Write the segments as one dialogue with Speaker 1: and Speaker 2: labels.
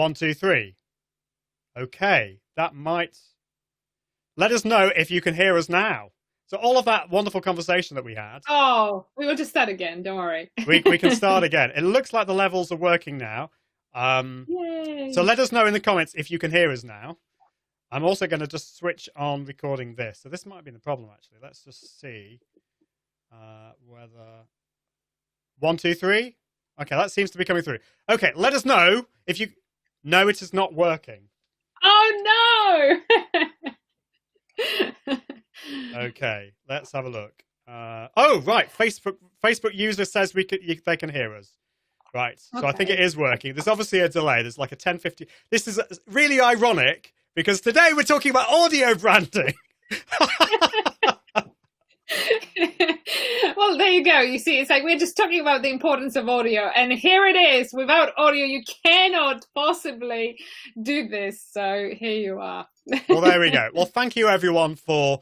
Speaker 1: 1, 2, 3. Okay, that might... Let us know if you can hear us now. So all of that wonderful conversation that we had...
Speaker 2: Oh, we will just start again, don't worry.
Speaker 1: we can start again. It looks like the levels are working now.
Speaker 2: Yay.
Speaker 1: So let us know in the comments if you can hear us now. I'm also going to just switch on recording this. So this might be the problem, actually. Let's just see whether... 1, 2, 3. Okay, that seems to be coming through. Okay, let us know if you... No, it is not working.
Speaker 2: Oh, no!
Speaker 1: Okay, let's have a look. Oh, right. Facebook user says they can hear us. Right. So okay. I think it is working. There's obviously a delay. There's like a 10:50. This is really ironic because today we're talking about audio branding.
Speaker 2: Well, there you go. You see, it's like we're just talking about the importance of audio. And here it is. Without audio, you cannot possibly do this. So here you are.
Speaker 1: Well, there we go. Well, thank you, everyone, for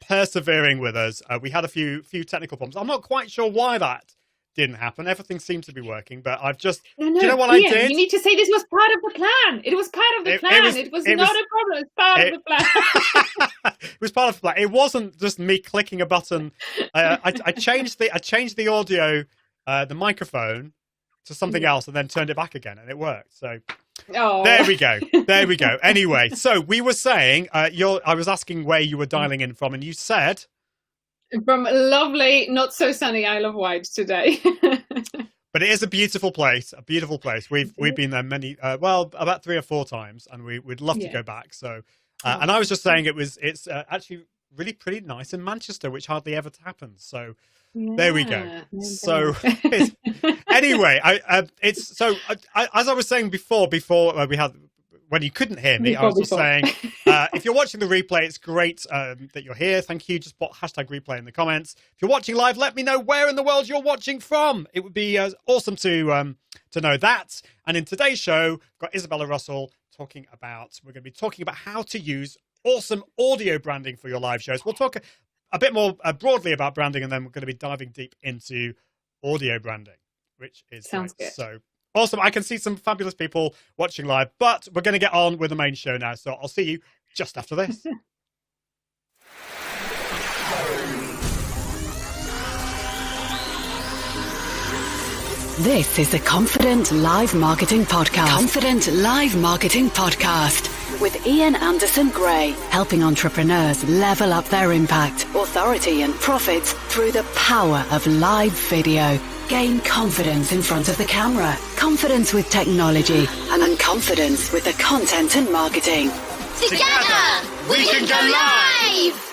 Speaker 1: persevering with us. We had a few technical problems. I'm not quite sure why that didn't happen. Everything seemed to be working, but I've just...
Speaker 2: No,
Speaker 1: do you know what
Speaker 2: Ian,
Speaker 1: I did?
Speaker 2: You need to say this was part of the plan. It was part of the plan. It was not a problem. It's part of the plan.
Speaker 1: It was part of the plan. It wasn't just me clicking a button. I changed the audio, the microphone to something else and then turned it back again, and it worked. So there we go. There we go. Anyway, so we were saying, I was asking where you were dialing in from, and you said...
Speaker 2: From lovely, not so sunny Isle of Wight today.
Speaker 1: But it is a beautiful place. A beautiful place. We've been there about 3 or 4 times, and we'd love to go back. So, and I was just saying it's actually really pretty nice in Manchester, which hardly ever happens. So there we go. So anyway, as I was saying before we had. When you couldn't hear me, I was just saying, if you're watching the replay, it's great that you're here. Thank you. Just put #replay in the comments. If you're watching live, let me know where in the world you're watching from. It would be awesome to know that. And in today's show, we've got Izabela Russell we're going to be talking about how to use awesome audio branding for your live shows. We'll talk a bit more broadly about branding, and then we're going to be diving deep into audio branding, which is
Speaker 2: sounds good.
Speaker 1: So awesome. I can see some fabulous people watching live, but we're going to get on with the main show now. So I'll see you just after this.
Speaker 3: This is the Confident Live Marketing Podcast. Confident Live Marketing Podcast with Ian Anderson Gray, helping entrepreneurs level up their impact, authority and profits through the power of live video. Gain confidence in front of the camera, confidence with technology, and confidence with the content and marketing.
Speaker 4: Together, we can go live!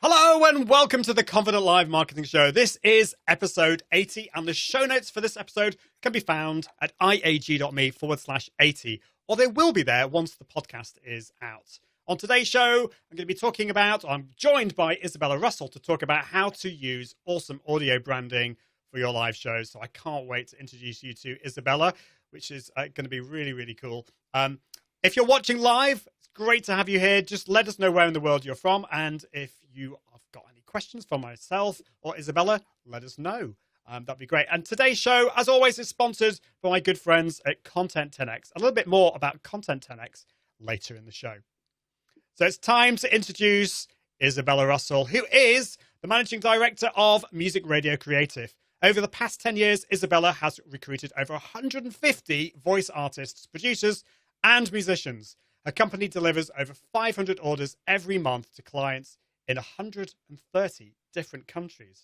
Speaker 1: Hello and welcome to the Confident Live Marketing Show. This is episode 80, and the show notes for this episode can be found at iag.me/80, or they will be there once the podcast is out. On today's show, I'm joined by Izabela Russell to talk about how to use awesome audio branding for your live shows. So I can't wait to introduce you to Izabela, which is going to be really, really cool. If you're watching live, it's great to have you here. Just let us know where in the world you're from. And if you have got any questions for myself or Izabela, let us know. That'd be great. And today's show, as always, is sponsored by my good friends at Content 10X. A little bit more about Content 10X later in the show. So it's time to introduce Izabela Russell, who is the Managing Director of Music Radio Creative. Over the past 10 years, Izabela has recruited over 150 voice artists, producers, and musicians. Her company delivers over 500 orders every month to clients in 130 different countries.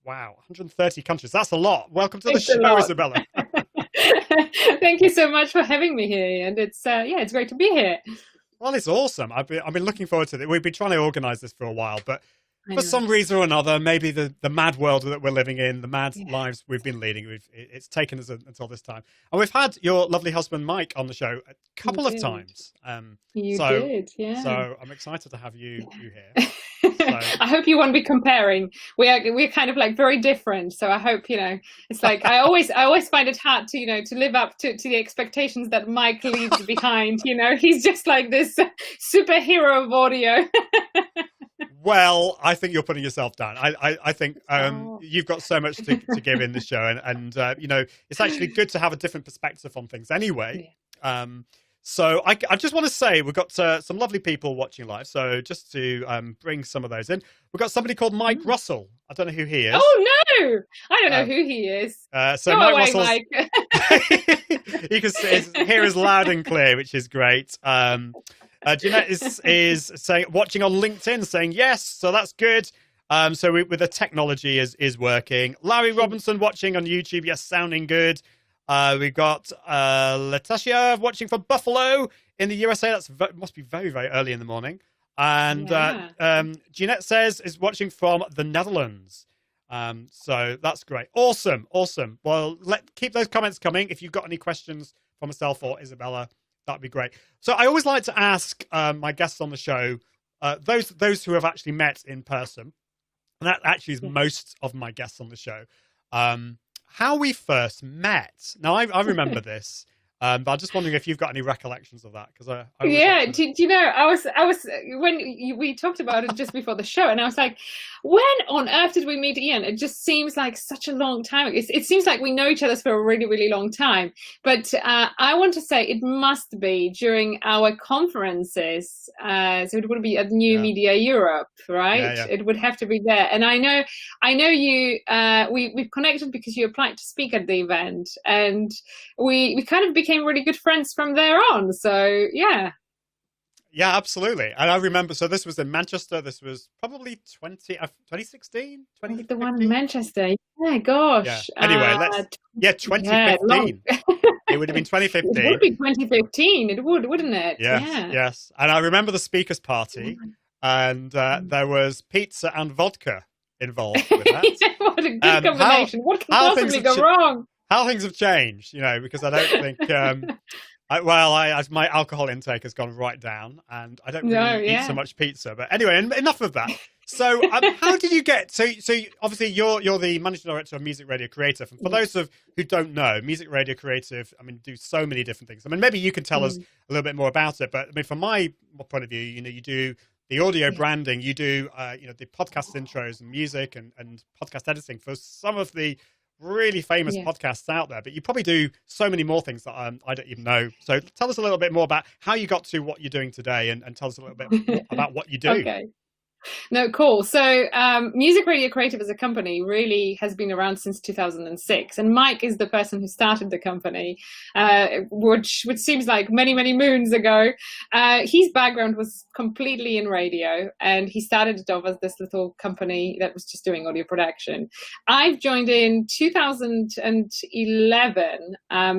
Speaker 1: Wow, 130 countries. That's a lot. Welcome to the show, Izabela.
Speaker 2: Thank you so much for having me here. And it's great to be here.
Speaker 1: Well, it's awesome. I've been looking forward to it. We've been trying to organise this for a while, but for some reason or another, maybe the mad world that we're living in, the mad lives we've been leading, it's taken us until this time. And we've had your lovely husband, Mike, on the show a couple of times.
Speaker 2: You did, yeah.
Speaker 1: So I'm excited to have you here.
Speaker 2: I hope you won't be comparing. We're kind of like very different. So I hope, it's like I always find it hard to, to live up to the expectations that Mike leaves behind. He's just like this superhero of audio.
Speaker 1: Well, I think you're putting yourself down. I think you've got so much to give in the show, and you know, it's actually good to have a different perspective on things anyway. Yeah. So I just want to say we've got some lovely people watching live. So just to bring some of those in, we've got somebody called Mike Russell. I don't know who he is.
Speaker 2: Oh no, I don't know who he is.
Speaker 1: So Mike Russell, you can hear us loud and clear, which is great. Jeanette is saying, watching on LinkedIn, saying yes, so that's good. So with the technology is working. Larry Robinson watching on YouTube, yes, sounding good. We've got Letitia watching from Buffalo in the USA. Must be very, very early in the morning. And Jeanette says is watching from the Netherlands. So that's great. Awesome. Well, keep those comments coming. If you've got any questions for myself or Izabela, that'd be great. So I always like to ask my guests on the show, those who have actually met in person, and that actually is most of my guests on the show, how we first met. Now, I remember this, but I'm just wondering if you've got any recollections of that, because I
Speaker 2: do you know, I was when we talked about it just before the show, and I was like, when on earth did we meet Ian? It just seems like such a long time. It seems like we know each other for a really, really long time. But I want to say it must be during our conferences. So it would be at New Media Europe, right? Yeah. It would have to be there. And I know you. We've connected because you applied to speak at the event, and we kind of became really good friends from there on. So yeah.
Speaker 1: Yeah, absolutely. And I remember, so this was in Manchester. This was probably 2016, 2015?
Speaker 2: The one in Manchester. Yeah, gosh.
Speaker 1: Yeah. Anyway, 2015. It would have been 2015.
Speaker 2: It would be 2015. It would, wouldn't it?
Speaker 1: Yes. And I remember the speakers party, and there was pizza and vodka involved with that.
Speaker 2: What a good combination. What can possibly go wrong?
Speaker 1: How things have changed, you know, because I don't think... my alcohol intake has gone right down, and I don't really eat so much pizza. But anyway, enough of that. So, how did you get? So obviously you're the managing director of Music Radio Creative. And for those who don't know, Music Radio Creative, I mean, do so many different things. I mean, maybe you can tell us a little bit more about it. But I mean, from my point of view, you know, you do the audio branding, you do the podcast intros and music and podcast editing for some of the really famous podcasts out there, but you probably do so many more things that I don't even know. So tell us a little bit more about how you got to what you're doing today, and tell us a little bit more about what you do.
Speaker 2: Okay. No, cool. So Music Radio Creative as a company really has been around since 2006. And Mike is the person who started the company, which seems like many, many moons ago. His background was completely in radio, and he started it off as this little company that was just doing audio production. I've joined in 2011.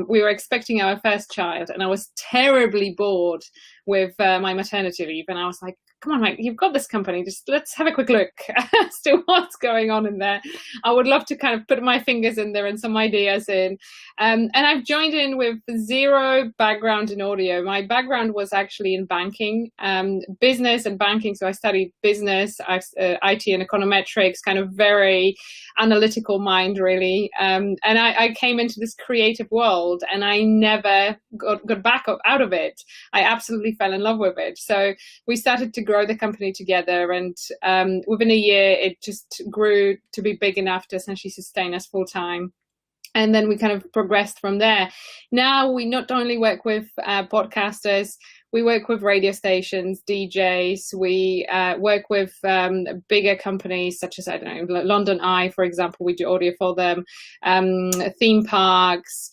Speaker 2: We were expecting our first child, and I was terribly bored with my maternity leave. And I was like, come on, Mike, you've got this company. Just let's have a quick look as to what's going on in there. I would love to kind of put my fingers in there and some ideas in. And I've joined in with zero background in audio. My background was actually in banking, business and banking. So I studied business, IT and econometrics, kind of very analytical mind, really. And I came into this creative world, and I never got back out of it. I absolutely fell in love with it. So we started to grow the company together, and within a year it just grew to be big enough to essentially sustain us full time. And then we kind of progressed from there. Now we not only work with podcasters, we work with radio stations, DJs. We work with bigger companies such as, I don't know, London Eye, for example. We do audio for them. Theme parks.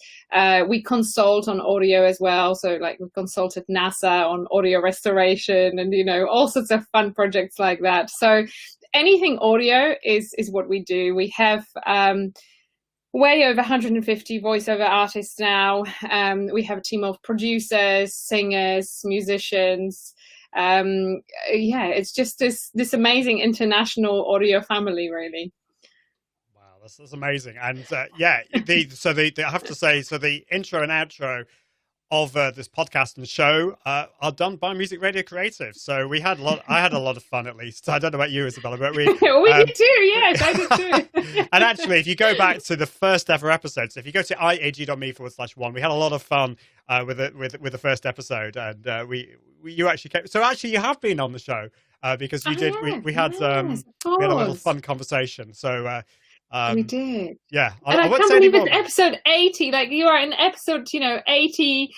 Speaker 2: We consult on audio as well. So like we consulted NASA on audio restoration, and, you know, all sorts of fun projects like that. So anything audio is what we do. We have way over 150 voiceover artists now. We have a team of producers, singers, musicians. It's just this amazing international audio family, really.
Speaker 1: Wow, that's amazing. And I have to say, so the intro and outro of this podcast and show are done by Music Radio Creative. So I had a lot of fun, at least. I don't know about you, Izabela, but we
Speaker 2: did too. Yes, I did too.
Speaker 1: And actually, if you go back to the first ever episode, so if you go to iag.me/1, we had a lot of fun with the first episode, and you actually came. So actually, you have been on the show, because you did. We had we had a little fun conversation. So
Speaker 2: we did.
Speaker 1: Yeah,
Speaker 2: and I
Speaker 1: won't
Speaker 2: can't
Speaker 1: say
Speaker 2: believe
Speaker 1: any more.
Speaker 2: it's episode 80. Like you are in episode 80.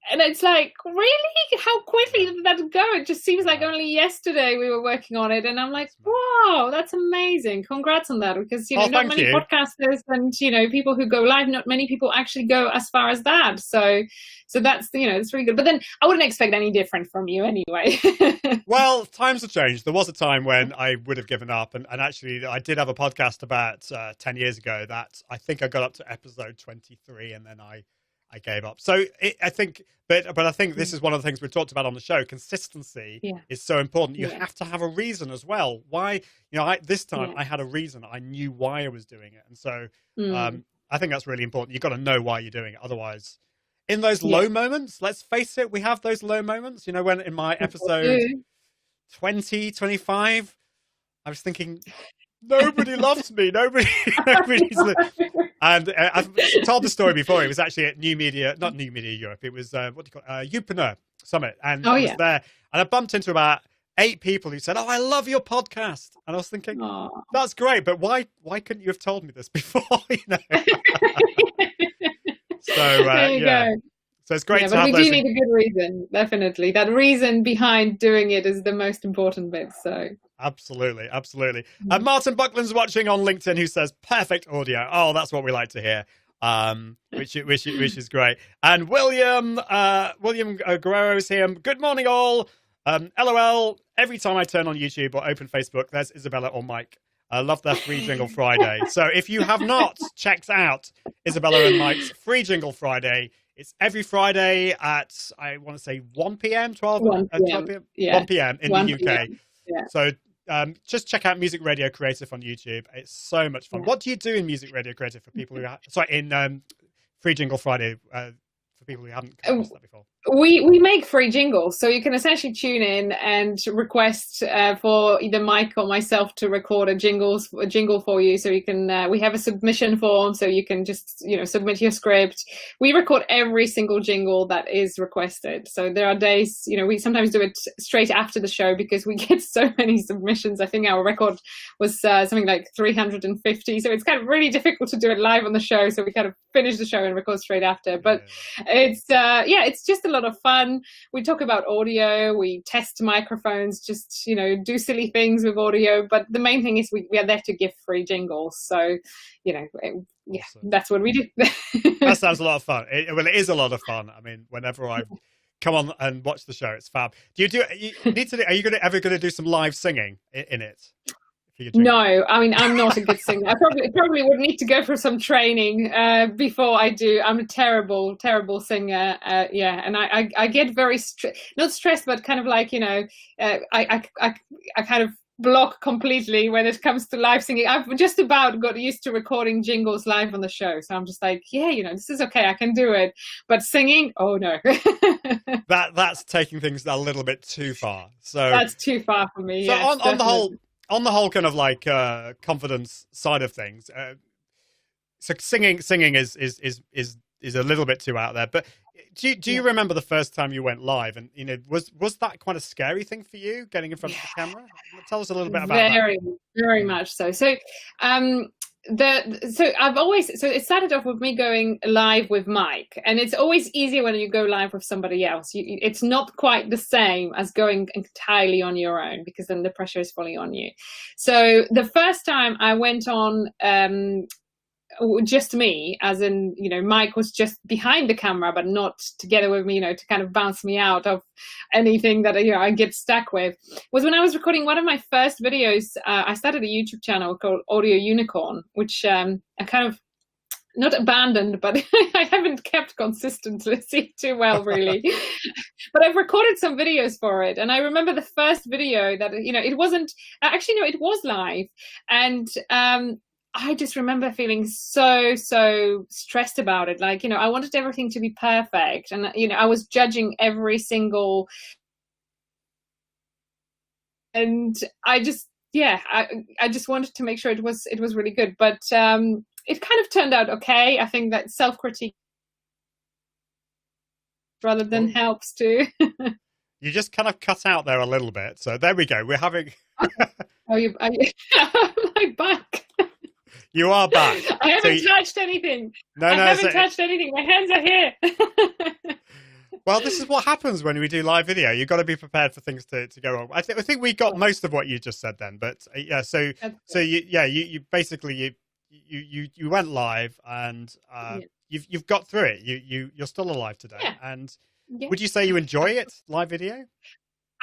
Speaker 2: And it's like, really? How quickly did that go? It just seems like only yesterday we were working on it. And I'm like, wow, that's amazing. Congrats on that. Because, not many podcasters and, people who go live, not many people actually go as far as that. So that's, it's really good. But then I wouldn't expect any different from you anyway.
Speaker 1: Well, times have changed. There was a time when I would have given up. And actually, I did have a podcast about 10 years ago that I think I got up to episode 23 and then I gave up. So I think, but I think this is one of the things we've talked about on the show. Consistency is so important. You have to have a reason as well. Why, this time I had a reason. I knew why I was doing it. And so I think that's really important. You've got to know why you're doing it. Otherwise, in those low moments, let's face it, we have those low moments. When in my episode 20, 25, I was thinking, nobody loves me. Nobody's. And I've told the story before. It was actually at not New Media Europe. It was what do you call it? Upreneur Summit, and I was there, and I bumped into about 8 people who said, "Oh, I love your podcast," and I was thinking, "That's great, but why couldn't you have told me this before?" So
Speaker 2: there you go.
Speaker 1: So it's great to
Speaker 2: but
Speaker 1: have
Speaker 2: we
Speaker 1: those.
Speaker 2: Do need a good reason, definitely. That reason behind doing it is the most important bit. So
Speaker 1: absolutely. And Martin Buckland's watching on LinkedIn, who says perfect audio. Oh, that's what we like to hear. Which is great. And William Guerrero's here. Good morning, all. LOL. Every time I turn on YouTube or open Facebook, there's Izabela or Mike. I love their free Jingle Friday. So if you have not checked out Izabela and Mike's free Jingle Friday, it's every Friday at, I want to say 1 p.m., 1 p.m. in the UK.
Speaker 2: Yeah.
Speaker 1: So just check out Music Radio Creative on YouTube. It's so much fun. What do you do in Music Radio Creative for people who in Free Jingle Friday for people who haven't come across that before?
Speaker 2: We make free jingles, so you can essentially tune in and request for either Mike or myself to record a jingle for you. So you can we have a submission form, so you can just submit your script. We record every single jingle that is requested. So there are days we sometimes do it straight after the show because we get so many submissions. I think our record was something like 350. So it's kind of really difficult to do it live on the show. So we kind of finish the show and record straight after. But it's just a lot of fun. We talk about audio, we test microphones, just do silly things with audio, but the main thing is we are there to give free jingles. So awesome. That's what we do.
Speaker 1: That sounds a lot of fun. It is a lot of fun. I mean, whenever I come on and watch the show, it's fab. Are you ever going to do some live singing in it?
Speaker 2: No, I mean, I'm not a good singer. I probably would need to go for some training before I do. I'm a terrible singer. And I get very not stressed, but kind of like I kind of block completely when it comes to live singing. I've just about got used to recording jingles live on the show, so I'm just like, this is okay, I can do it. But singing, oh no.
Speaker 1: that's taking things a little bit too far. So
Speaker 2: that's too far for me.
Speaker 1: So
Speaker 2: yes,
Speaker 1: on the whole kind of like confidence side of things, so singing is a little bit too out there. But do you remember the first time you went live? And was that quite a scary thing for you, getting in front of the camera? Tell us a little bit about that.
Speaker 2: Very much so. So it started off with me going live with Mike, and it's always easier when you go live with somebody else. It's not quite the same as going entirely on your own, because then the pressure is fully on you. So the first time I went on just me, as in Mike was just behind the camera but not together with me, to kind of bounce me out of anything that I get stuck with, was when I was recording one of my first videos. I started a YouTube channel called Audio Unicorn, which I kind of not abandoned, but I haven't kept consistency too well, really. But I've recorded some videos for it, and I remember the first video that it wasn't actually, no, it was live, and I just remember feeling so stressed about it. Like, I wanted everything to be perfect. And, I was judging every single, and I just wanted to make sure it was really good. But it kind of turned out okay. I think that self-critique rather than helps too.
Speaker 1: You just kind of cut out there a little bit. So there we go. We're having.
Speaker 2: Are you am I back?
Speaker 1: You are back.
Speaker 2: I haven't touched anything.
Speaker 1: I
Speaker 2: haven't touched anything. My hands are here.
Speaker 1: Well, this is what happens when we do live video. You've got to be prepared for things to go wrong. I think we got most of what you just said then, but yeah. So you basically you went live and you've got through it. You're still alive today.
Speaker 2: Yeah.
Speaker 1: And
Speaker 2: Yeah.
Speaker 1: would you say you enjoy it, live video?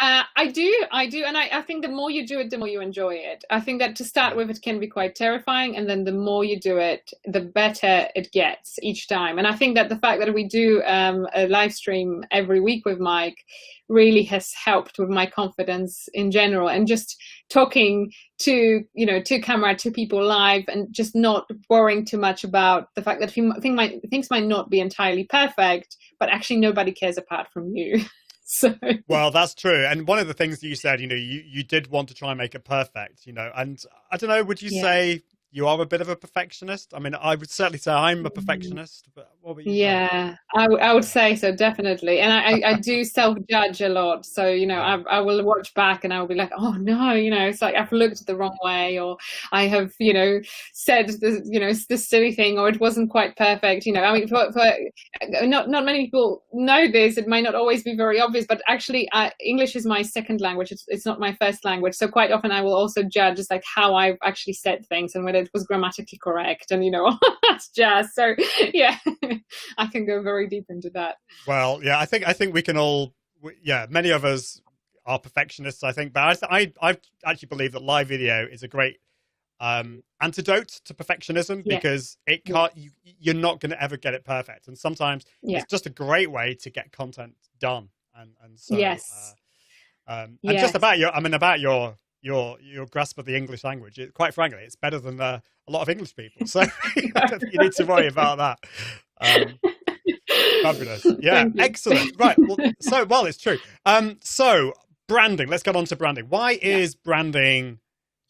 Speaker 2: I do, and I think the more you do it, the more you enjoy it. I think that to start with, it can be quite terrifying, and then the more you do it, the better it gets each time. And I think that the fact that we do a live stream every week with Mike really has helped with my confidence in general, and just talking to camera, to people live, and just not worrying too much about the fact that things might not be entirely perfect, but actually nobody cares apart from you. So.
Speaker 1: Well, that's true. And one of the things that you said, you did want to try and make it perfect, and I don't know, would you say you are a bit of a perfectionist? I mean, I would certainly say I'm a perfectionist, but what about you?
Speaker 2: Yeah, I would say so, definitely. And I do self-judge a lot. So, I will watch back and I will be like, oh no, it's like I've looked the wrong way, or I have, said this silly thing, or it wasn't quite perfect. I mean, for not many people know this. It might not always be very obvious, but actually English is my second language. It's not my first language. So quite often I will also judge just like how I've actually said things and whether it was grammatically correct, and that's jazz. So yeah, I can go very deep into that.
Speaker 1: Well, yeah, I think we can all, many of us are perfectionists, I think, but I actually believe that live video is a great antidote to perfectionism, because it can't, you're not going to ever get it perfect, and sometimes it's just a great way to get content done, and so and just about your grasp of the English language. Quite frankly, it's better than a lot of English people. So you need to worry about that. Fabulous. Yeah, excellent. Right. Well, it's true. So branding. Let's get on to branding. Why is branding,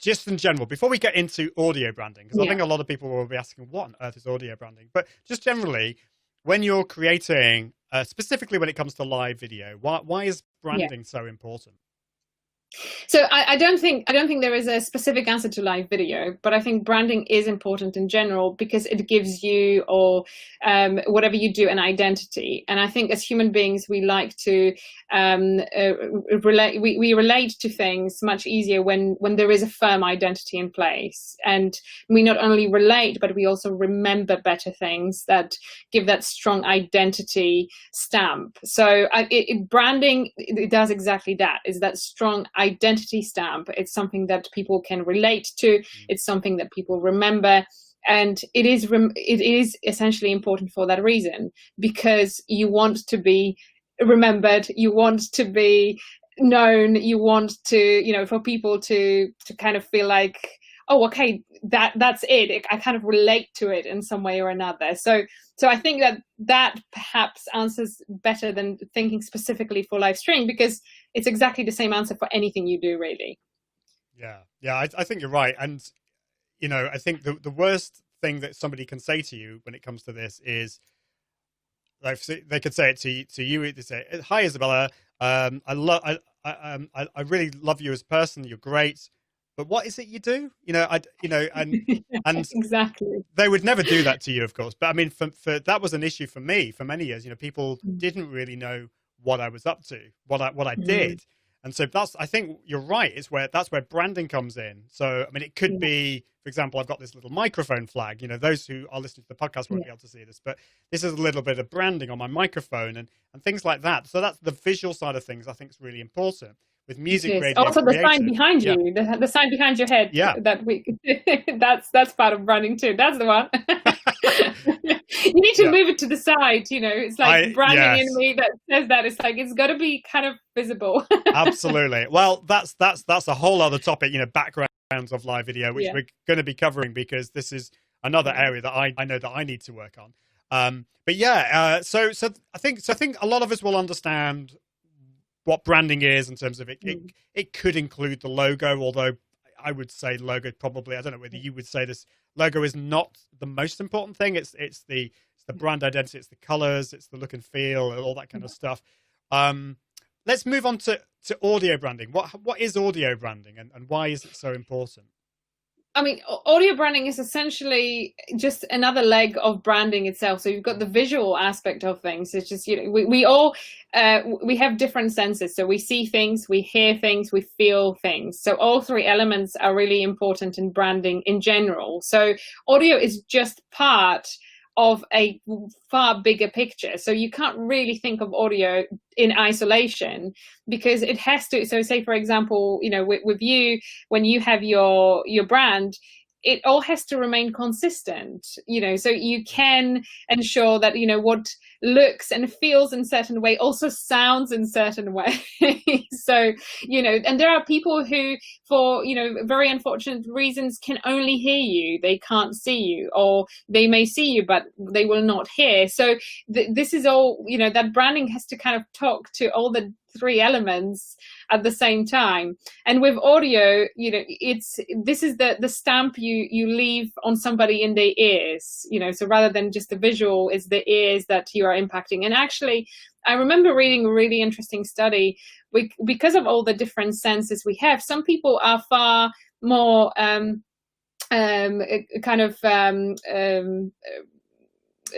Speaker 1: just in general, before we get into audio branding, because I think a lot of people will be asking, what on earth is audio branding? But just generally, when you're creating, specifically when it comes to live video, why is branding so important?
Speaker 2: So I don't think there is a specific answer to live video, but I think branding is important in general because it gives you, or whatever you do, an identity. And I think as human beings, we like to relate. We relate to things much easier when there is a firm identity in place, and we not only relate, but we also remember better things that give that strong identity stamp. So branding, it does exactly that. Is that strong identity stamp. It's something that people can relate to. It's something that people remember, and it is essentially important for that reason, because you want to be remembered, you want to be known, you want to, for people to kind of feel like, oh, okay, that's it. I kind of relate to it in some way or another. So I think that perhaps answers better than thinking specifically for live stream, because it's exactly the same answer for anything you do, really.
Speaker 1: Yeah, I think you're right. And, I think the worst thing that somebody can say to you when it comes to this is, like, they could say it to you. They say, "Hi, Izabela. I really love you as a person. You're great. But what is it you do?" And
Speaker 2: exactly.
Speaker 1: They would never do that to you, of course. But I mean, for that was an issue for me for many years. People didn't really know what I was up to, what I did. And so I think you're right. That's where branding comes in. So, I mean, it could be, for example, I've got this little microphone flag. Those who are listening to the podcast won't be able to see this, but this is a little bit of branding on my microphone and things like that. So that's the visual side of things I think is really important. With music, radio,
Speaker 2: also the sign behind you, the sign behind your head. Yeah, that's part of branding too. That's the one. You need to move it to the side. It's like branding in me that says that. It's like it's got to be kind of visible.
Speaker 1: Absolutely. Well, that's a whole other topic. Backgrounds of live video, which we're going to be covering, because this is another area that I know that I need to work on. So I think a lot of us will understand what branding is in terms of it. It could include the logo, although I would say logo probably, I don't know whether you would say this, logo is not the most important thing. It's the brand identity, it's the colors, it's the look and feel, and all that kind of stuff. let's move on to audio branding. What is audio branding, and why is it so important?
Speaker 2: I mean, audio branding is essentially just another leg of branding itself. So you've got the visual aspect of things. It's just, we all we have different senses. So we see things, we hear things, we feel things. So all three elements are really important in branding in general. So audio is just part of a far bigger picture. So you can't really think of audio in isolation, because it has to. So say, for example, with you, when you have your brand, it all has to remain consistent, so you can ensure that, what looks and feels in certain way also sounds in certain way. So, and there are people who, for, very unfortunate reasons, can only hear you. They can't see you, or they may see you, but they will not hear. So this is all, that branding has to kind of talk to all the three elements at the same time. And with audio, this is the stamp you leave on somebody in their ears, so rather than just the visual, it's the ears that you are impacting. And actually, I remember reading a really interesting study. Because of all the different senses we have, some people are far more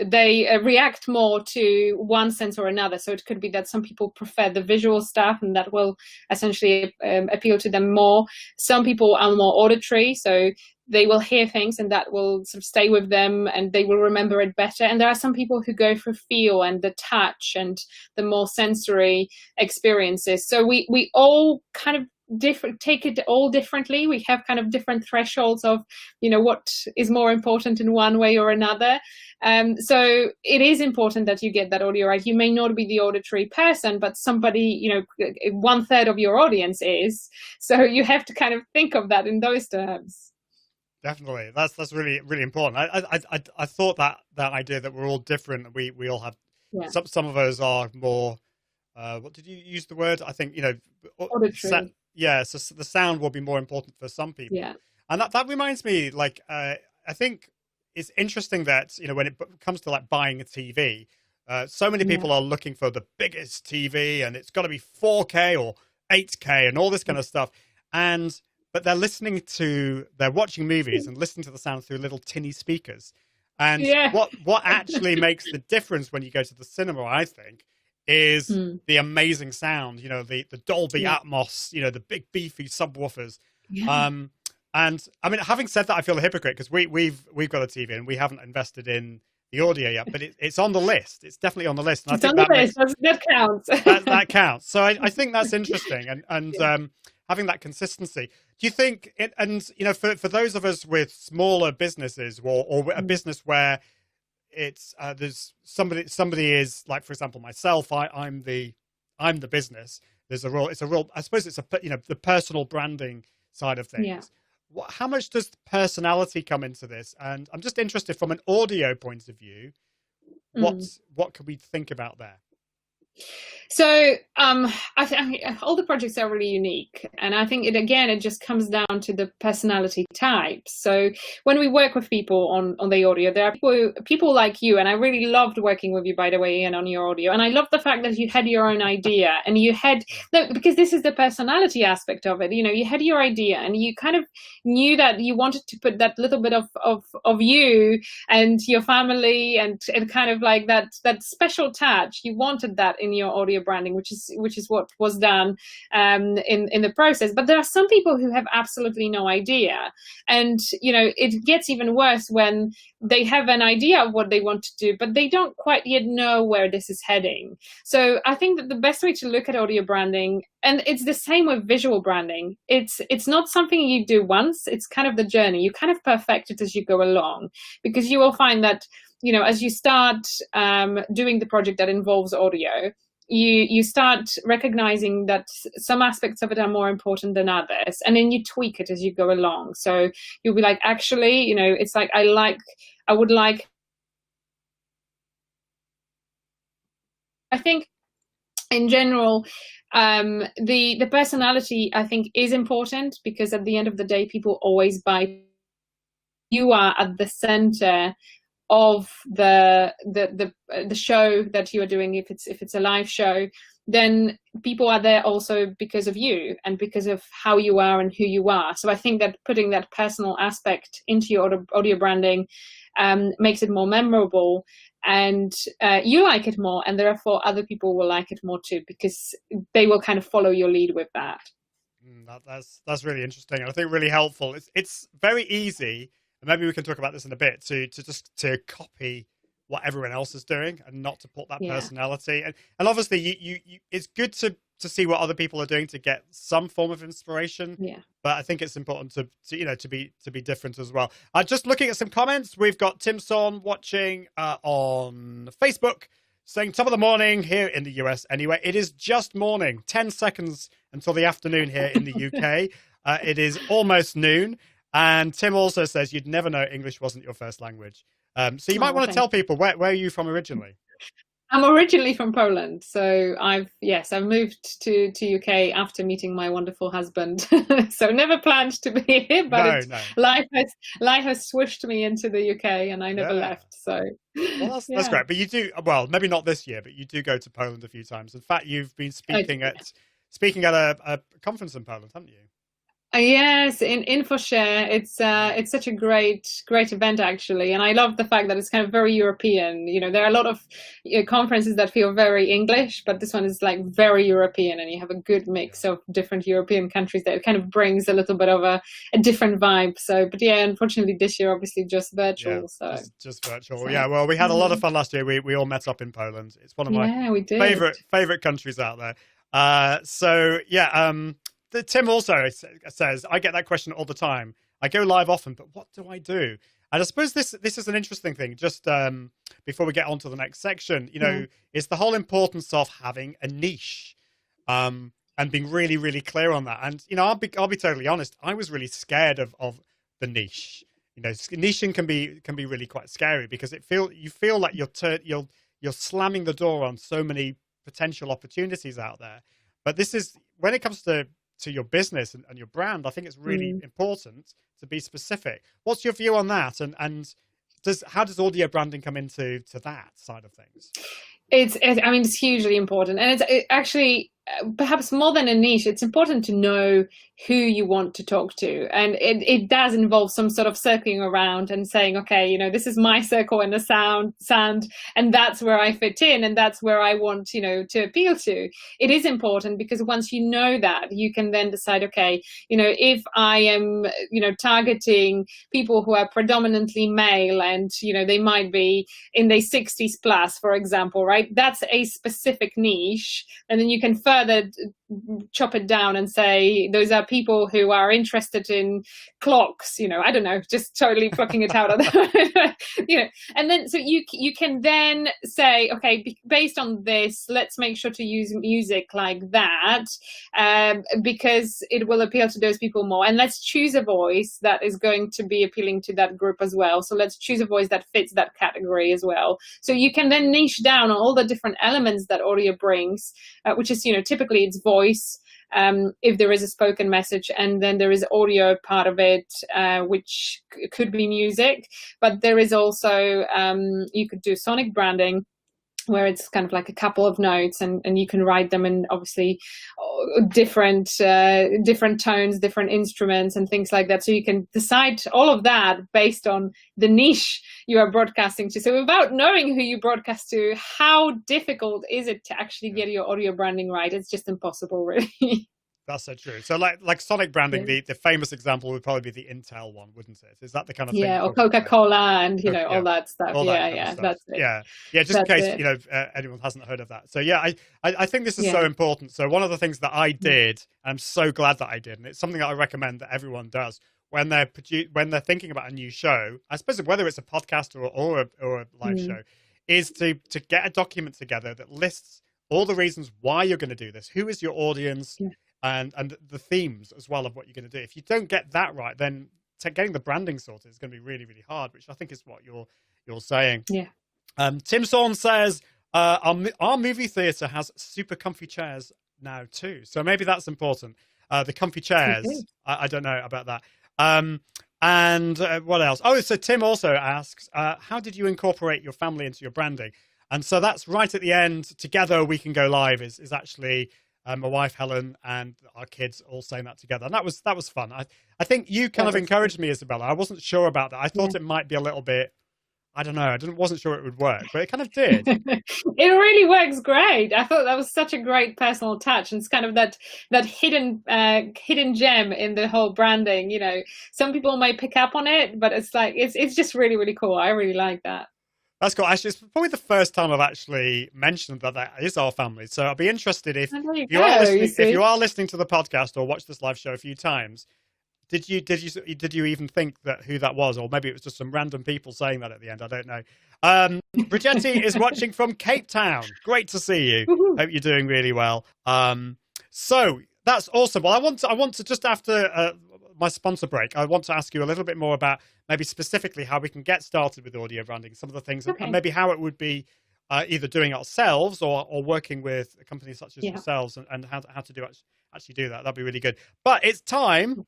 Speaker 2: they react more to one sense or another. So it could be that some people prefer the visual stuff, and that will essentially appeal to them more. Some people are more auditory, so they will hear things and that will sort of stay with them and they will remember it better. And there are some people who go for feel and the touch and the more sensory experiences. So we all kind of take it all differently. We have kind of different thresholds of, what is more important in one way or another. So it is important that you get that audio right. You may not be the auditory person, but somebody, 1/3 of your audience is. So you have to kind of think of that in those terms.
Speaker 1: Definitely, that's really, really important. I thought that idea that we're all different. We all have some of us are more. What did you use the word? I think
Speaker 2: auditory.
Speaker 1: So the sound will be more important for some people.
Speaker 2: Yeah,
Speaker 1: and that reminds me, I think it's interesting that when it comes to like buying a TV, so many people are looking for the biggest TV, and it's got to be 4K or 8K and all this kind of stuff, but they're watching movies and listening to the sound through little tinny speakers. And what actually makes the difference when you go to the cinema, I think, is the amazing sound, the Dolby Atmos, the big beefy subwoofers. And I mean, having said that, I feel a hypocrite because we've got a TV and we haven't invested in the audio yet, but it's on the list. It's definitely on the list. And
Speaker 2: it's on the list. That counts.
Speaker 1: that counts. So I think that's interesting. And having that consistency. Do you think for those of us with smaller businesses or a business where it's there's somebody is like, for example, myself, I'm the business. It's a real I suppose it's the personal branding side of things.
Speaker 2: Yeah.
Speaker 1: How much does personality come into this? And I'm just interested from an audio point of view, what can we think about there?
Speaker 2: So I think all the projects are really unique, and I think it just comes down to the personality types. So when we work with people on the audio, there are people like you, and I really loved working with you, by the way, Ian, on your audio. And I love the fact that you had your own idea, and because this is the personality aspect of it. You had your idea, and you kind of knew that you wanted to put that little bit of you and your family and kind of like that special touch. You wanted that in your audio branding, which is what was done in the process. But there are some people who have absolutely no idea, and it gets even worse when they have an idea of what they want to do, but they don't quite yet know where this is heading. So I think that the best way to look at audio branding, and it's the same with visual branding, it's not something you do once. It's kind of the journey. You kind of perfect it as you go along, because you will find that as you start doing the project that involves audio, you start recognizing that some aspects of it are more important than others, and then you tweak it as you go along. So you'll be like, actually, it's like I would like. I think in general, the personality, I think, is important, because at the end of the day, people always buy. You are at the center of the show that you are doing. If it's a live show, then people are there also because of you and because of how you are and who you are. So I think that putting that personal aspect into your audio branding makes it more memorable, and you like it more, and therefore other people will like it more too, because they will kind of follow your lead with that.
Speaker 1: That's really interesting. I think really helpful. It's very easy, and maybe we can talk about this in a bit, to copy what everyone else is doing and not to put that personality. And obviously you it's good to see what other people are doing to get some form of inspiration.
Speaker 2: Yeah.
Speaker 1: But I think it's important to be different as well. Just looking at some comments, we've got Tim Son watching on Facebook saying top of the morning here in the US anyway. It is just morning, 10 seconds until the afternoon here in the UK. It is almost noon. And Tim also says you'd never know English wasn't your first language. So you might want to tell people, where are you from originally?
Speaker 2: I'm originally from Poland, so I've moved to UK after meeting my wonderful husband. So never planned to be here, but life has swished me into the UK, and I never left. So
Speaker 1: that's great. But you do, well, maybe not this year, but you do go to Poland a few times. In fact, you've been speaking at a conference in Poland, haven't you?
Speaker 2: Yes, in InfoShare, it's such a great event actually, and I love the fact that it's kind of very European. You know, there are a lot of conferences that feel very English, but this one is like very European, and you have a good mix of different European countries that kind of brings a little bit of a different vibe. So, but yeah, unfortunately this year obviously just virtual.
Speaker 1: Just virtual. Yeah, well, we had a lot of fun last year. We all met up in Poland. It's one of my favorite countries out there. Tim also says, I get that question all the time. I go live often, but what do I do? And I suppose this is an interesting thing. Just before we get on to the next section, it's the whole importance of having a niche, and being really, really clear on that. And I'll be totally honest. I was really scared of the niche. Niching can be really quite scary, because you feel like you're slamming the door on so many potential opportunities out there. But this is when it comes to your business and your brand, I think it's really important to be specific. What's your view on that? And how does audio branding come into that side of things?
Speaker 2: It's hugely important, and it's actually perhaps more than a niche. It's important to know who you want to talk to, and it does involve some sort of circling around and saying, okay, this is my circle in the sand, and that's where I fit in, and that's where I want to appeal to. It is important, because once you know that, you can then decide, okay, if I am targeting people who are predominantly male, and they might be in their 60s plus, for example, right? That's a specific niche, and then you can further chop it down and say those are people who are interested in clocks. I don't know, just totally plucking it out of and then so you can then say, okay, based on this, let's make sure to use music like that, because it will appeal to those people more, and let's choose a voice that is going to be appealing to that group as well. So let's choose a voice that fits that category as well. So you can then niche down on all the different elements that audio brings, which is typically it's voice, if there is a spoken message, and then there is audio part of it, which could be music, but there is also you could do sonic branding, where it's kind of like a couple of notes, and you can write them in obviously different tones, different instruments and things like that. So you can decide all of that based on the niche you are broadcasting to. So without knowing who you broadcast to, how difficult is it to actually get your audio branding right? It's just impossible, really.
Speaker 1: That's so true. So like sonic branding, the famous example would probably be the Intel one, wouldn't it? Is that the kind of thing?
Speaker 2: Yeah, or Coca-Cola and all that stuff. That's it.
Speaker 1: Yeah, just in case anyone hasn't heard of that. So I think this is so important. So one of the things that I did, and I'm so glad that I did, and it's something that I recommend that everyone does when they're thinking about a new show, I suppose whether it's a podcast or a live show, is to get a document together that lists all the reasons why you're going to do this. Who is your audience? Yeah. And the themes as well of what you're going to do. If you don't get that right, then getting the branding sorted is going to be really, really hard, which I think is what you're saying.
Speaker 2: Yeah.
Speaker 1: Tim Sorn says our movie theater has super comfy chairs now too, so maybe that's important. The comfy chairs. I don't know about that. And what else? Oh, so Tim also asks, how did you incorporate your family into your branding? And so that's right at the end. Together we can go live is actually my wife Helen and our kids all saying that together, and that was fun. I think you kind of encouraged me, Izabela. I wasn't sure about that. I thought it might be a little bit, I don't know. Wasn't sure it would work, but it kind of did.
Speaker 2: It really works great. I thought that was such a great personal touch, and it's kind of that hidden gem in the whole branding. You know, some people might pick up on it, but it's like it's just really, really cool. I really like that.
Speaker 1: That's cool. Actually, it's probably the first time I've actually mentioned that is our family. So I'll be interested if you are listening to the podcast or watch this live show a few times. Did you even think that who that was, or maybe it was just some random people saying that at the end? I don't know. Brigetti is watching from Cape Town. Great to see you.
Speaker 2: Woohoo.
Speaker 1: Hope you're doing really well. So that's awesome. Well, I want to just after my sponsor break, I want to ask you a little bit more about maybe specifically how we can get started with audio branding, some of the things, and maybe how it would be either doing it ourselves or working with companies such as yourselves, and how to actually do that. That'd be really good. But it's time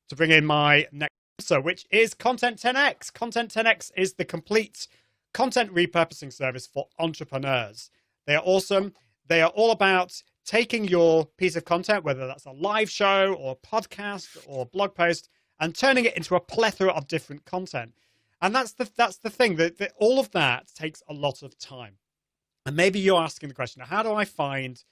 Speaker 1: to bring in my next episode, which is Content 10x. Content 10x is the complete content repurposing service for entrepreneurs. They are awesome. They are all about taking your piece of content, whether that's a live show or a podcast or a blog post, and turning it into a plethora of different content. And that's the thing, that all of that takes a lot of time. And maybe you're asking the question, how do I find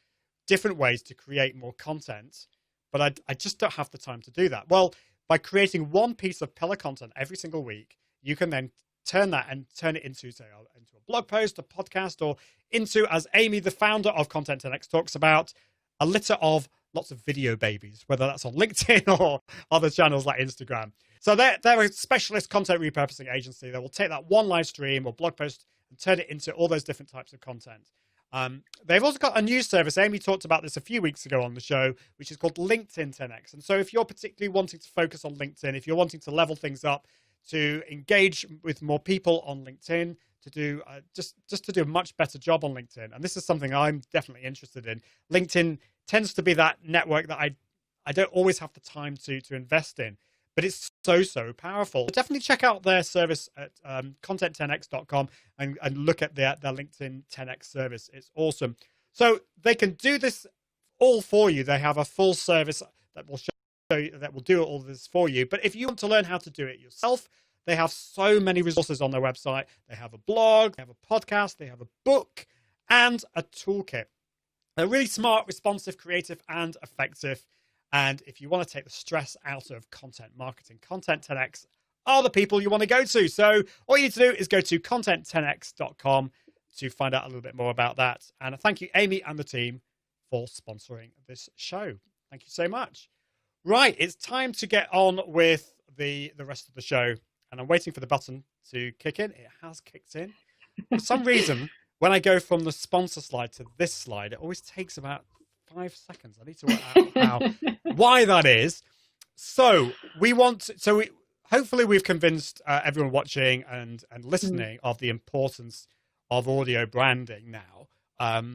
Speaker 1: different ways to create more content? But I just don't have the time to do that. Well, by creating one piece of pillar content every single week, you can then turn it into, say, into a blog post, a podcast, or into, as Amy, the founder of Content 10x, talks about, a litter of lots of video babies, whether that's on LinkedIn or other channels like Instagram. So they're a specialist content repurposing agency that will take that one live stream or blog post and turn it into all those different types of content. They've also got a new service. Amy talked about this a few weeks ago on the show, which is called LinkedIn 10x. And so if you're particularly wanting to focus on LinkedIn, if you're wanting to level things up, to engage with more people on LinkedIn, to do just to do a much better job on LinkedIn, and this is something I'm definitely interested in. LinkedIn tends to be that network that I don't always have the time to invest in, but it's so powerful. Definitely check out their service at content10x.com and look at their LinkedIn 10x service. It's awesome. So they can do this all for you. They have a full service that will show you, that will do all this for you. But if you want to learn how to do it yourself, they have so many resources on their website. They have a blog, they have a podcast, they have a book, and a toolkit. They're really smart, responsive, creative, and effective. And if you want to take the stress out of content marketing, Content 10x are the people you want to go to. So all you need to do is go to content10x.com to find out a little bit more about that. And thank you, Amy and the team, for sponsoring this show. Thank you so much. Right, it's time to get on with the rest of the show. And I'm waiting for the button to kick in. It has kicked in. For some reason, when I go from the sponsor slide to this slide, it always takes about 5 seconds. I need to work out why that is. So hopefully we've convinced everyone watching and listening of the importance of audio branding now.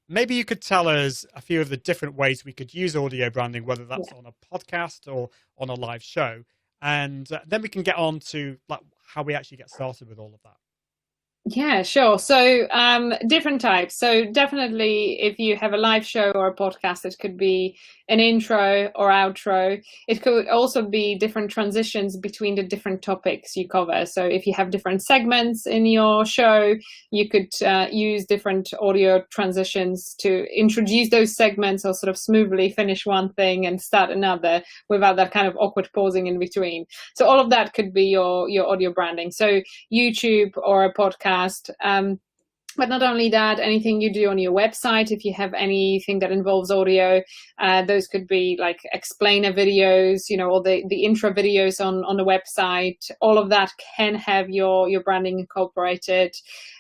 Speaker 1: Maybe you could tell us a few of the different ways we could use audio branding, whether that's on a podcast or on a live show. And then we can get on to how we actually get started with all of that.
Speaker 2: Yeah, sure. So different types. So definitely if you have a live show or a podcast, it could be an intro or outro. It could also be different transitions between the different topics you cover. So if you have different segments in your show, you could use different audio transitions to introduce those segments or sort of smoothly finish one thing and start another without that kind of awkward pausing in between. So all of that could be your audio branding. So YouTube or a podcast. But not only that, anything you do on your website, if you have anything that involves audio, those could be like explainer videos, or the intro videos on the website. All of that can have your branding incorporated.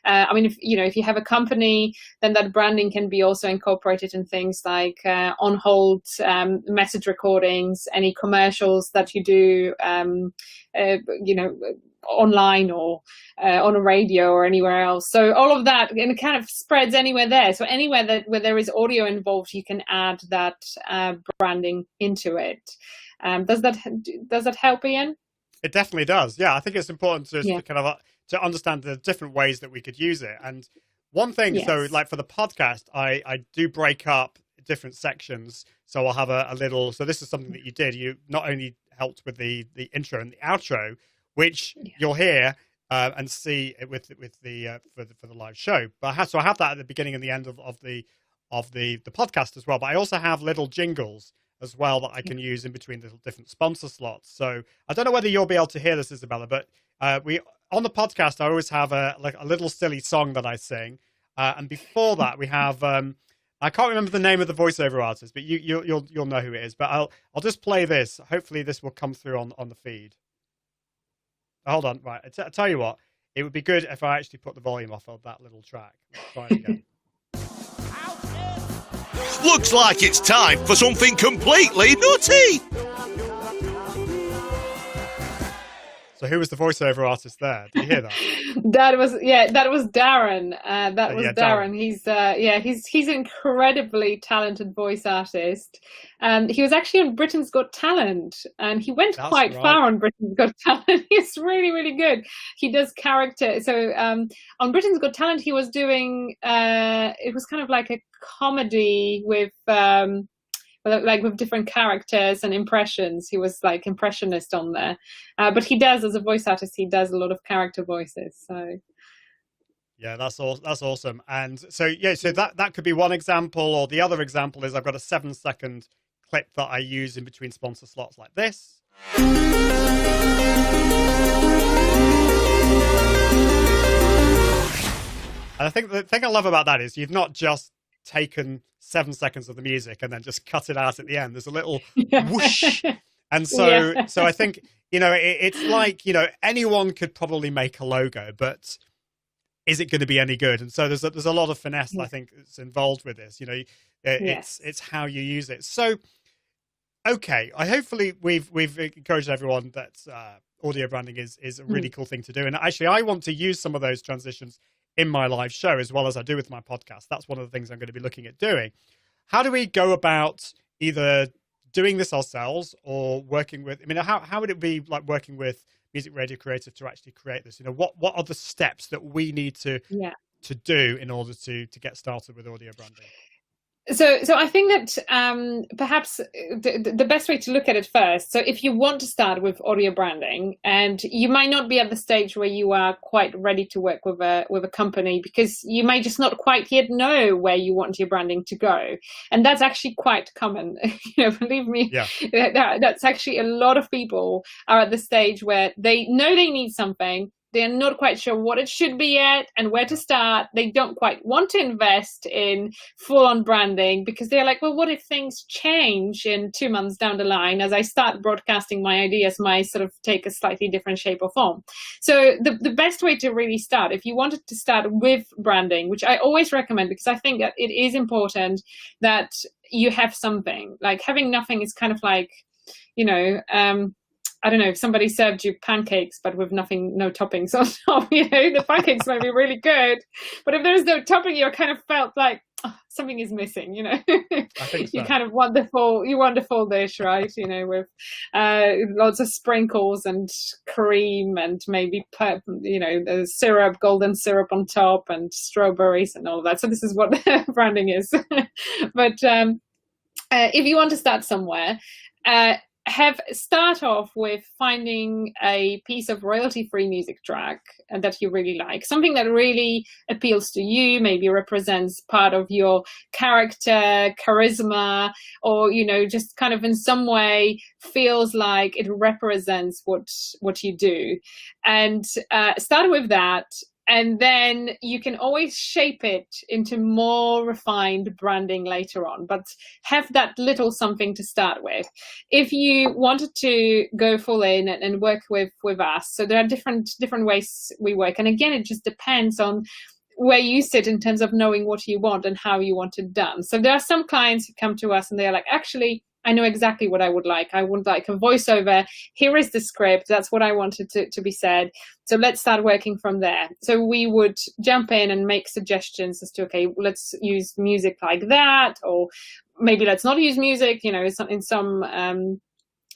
Speaker 2: If you have a company, then that branding can be also incorporated in things like on hold message recordings, any commercials that you do, online or on a radio or anywhere else. So all of that, and it kind of spreads anywhere there. So anywhere where there is audio involved, you can add that branding into it. Does that help, Ian?
Speaker 1: It definitely does. Yeah, I think it's important to kind of to understand the different ways that we could use it. And One thing,
Speaker 2: Yes.
Speaker 1: so like for the podcast, I do break up different sections. So I'll have a little, so this is something that you did. You not only helped with the intro and the outro, which you'll hear and see it with the for the live show. But I have that at the beginning and the end of the podcast as well. But I also have little jingles as well that I can use in between the different sponsor slots. So I don't know whether you'll be able to hear this, Izabela, but we on the podcast I always have a little silly song that I sing, and before that we have I can't remember the name of the voiceover artist, but you'll know who it is. But I'll just play this. Hopefully this will come through on the feed. Hold on, right. I tell you what, it would be good if I actually put the volume off of that little track. Let's try it again.
Speaker 5: Looks like it's time for something completely nutty.
Speaker 2: So
Speaker 1: who was the voiceover artist there? Did you hear that?
Speaker 2: That was Darren. That was Darren.
Speaker 1: Darren.
Speaker 2: He's an incredibly talented voice artist. He was actually on Britain's Got Talent, and he went quite far on Britain's Got Talent. He's really, really good. He does character. So on Britain's Got Talent, he was doing. It was kind of like a comedy with. Like with different characters and impressions. He was like impressionist on there, but he does, as a voice artist, he does a lot of character voices. So
Speaker 1: yeah, that's awesome. And so so that could be one example, or the other example is I've got a 7-second clip that I use in between sponsor slots like this. And I think the thing I love about that is you've not just taken 7 seconds of the music and then just cut it out at the end. There's a little whoosh. And so I think, it's like, anyone could probably make a logo, but is it going to be any good? And so there's a lot of finesse, I think, that's involved with this. It's how you use it. So, okay, hopefully we've encouraged everyone that audio branding is a really cool thing to do. And actually, I want to use some of those transitions in my live show as well as I do with my podcast. That's one of the things I'm going to be looking at doing. How do we go about either doing this ourselves or working with, how would it be like working with Music Radio Creative to actually create this? What are the steps that we need to do in order to get started with audio branding?
Speaker 2: So I think that perhaps the best way to look at it first, so if you want to start with audio branding, and you might not be at the stage where you are quite ready to work with a company, because you may just not quite yet know where you want your branding to go. And that's actually quite common. Believe me, that's actually a lot of people are at the stage where they know they need something. They're not quite sure what it should be yet and where to start. They don't quite want to invest in full-on branding because they're like, well, what if things change in 2 months down the line as I start broadcasting my ideas might sort of take a slightly different shape or form. So the best way to really start, if you wanted to start with branding, which I always recommend because I think that it is important that you have something. Like having nothing is kind of like, I don't know, if somebody served you pancakes, but with no toppings on top, the pancakes might be really good. But if there's no topping, you kind of felt like something is missing,
Speaker 1: I think so.
Speaker 2: You kind of want the full dish, right? With lots of sprinkles and cream and maybe, the syrup, golden syrup on top and strawberries and all of that. So this is what branding is. But if you want to start somewhere, start off with finding a piece of royalty-free music track that you really like, something that really appeals to you, maybe represents part of your character, charisma, or just kind of in some way feels like it represents what you do, and start with that. And then you can always shape it into more refined branding later on, but have that little something to start with. If you wanted to go full in and work with us, so there are different ways we work. And again, it just depends on where you sit in terms of knowing what you want and how you want it done. So there are some clients who come to us and they're like, actually, I know exactly what I would like. I would like a voiceover. Here is the script. That's what I wanted to be said. So let's start working from there. So we would jump in and make suggestions as to, okay, let's use music like that, or maybe let's not use music, in some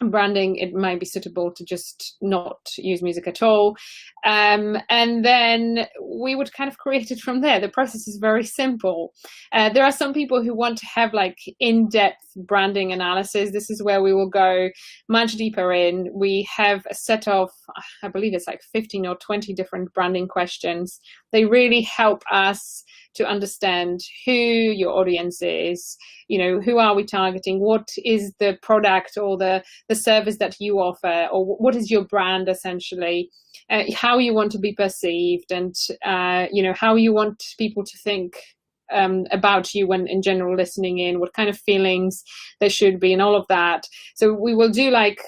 Speaker 2: branding, it might be suitable to just not use music at all. And then we would kind of create it from there. The process is very simple. There are some people who want to have like in-depth branding analysis. This is where we will go much deeper in. We have a set of, I believe it's like 15 or 20 different branding questions. They really help us to understand who your audience is, who are we targeting, what is the product or the service that you offer, or what is your brand essentially, how you want to be perceived, and how you want people to think about you when in general listening in, what kind of feelings there should be, and all of that. So we will do like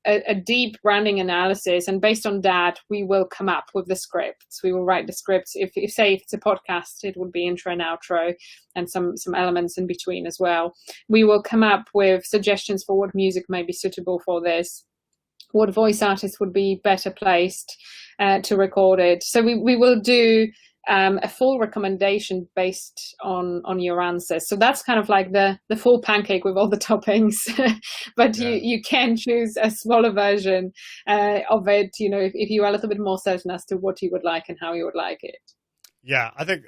Speaker 2: a deep branding analysis, and based on that we will come up with the scripts. We will write the scripts. If it's a podcast, it would be intro and outro and some elements in between as well. We will come up with suggestions for what music may be suitable for this, what voice artist would be better placed to record it. So we will do a full recommendation based on your answers. So that's kind of like the full pancake with all the toppings, but you can choose a smaller version of it, if you are a little bit more certain as to what you would like and how you would like it.
Speaker 1: Yeah, I think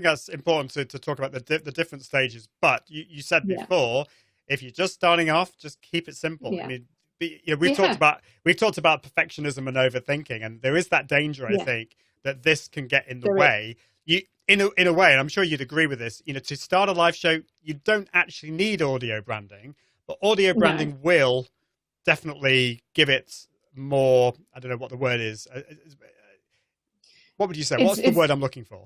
Speaker 1: that's important to talk about the different stages. But you said before, if you're just starting off, just keep it simple.
Speaker 2: Yeah.
Speaker 1: I mean, we've talked about perfectionism and overthinking, and there is that danger, I think, that this can get in the way. In a way, and I'm sure you'd agree with this, to start a live show, you don't actually need audio branding, but audio branding will definitely give it more, I don't know what the word is. What would you say? What's the word I'm looking for?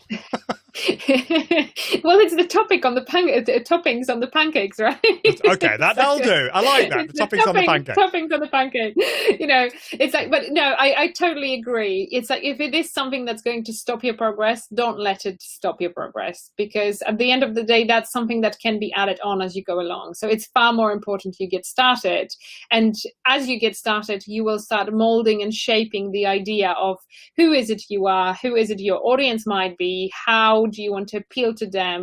Speaker 2: Well, it's the topping on the pancakes, right?
Speaker 1: Okay, that'll do. I like that. The toppings on the pancake.
Speaker 2: Toppings on the pancake. It's like, but no, I totally agree. It's like, if it is something that's going to stop your progress, don't let it stop your progress, because at the end of the day, that's something that can be added on as you go along. So it's far more important you get started. And as you get started, you will start molding and shaping the idea of who is it you are, who is it your audience might be, how do you want to appeal to them,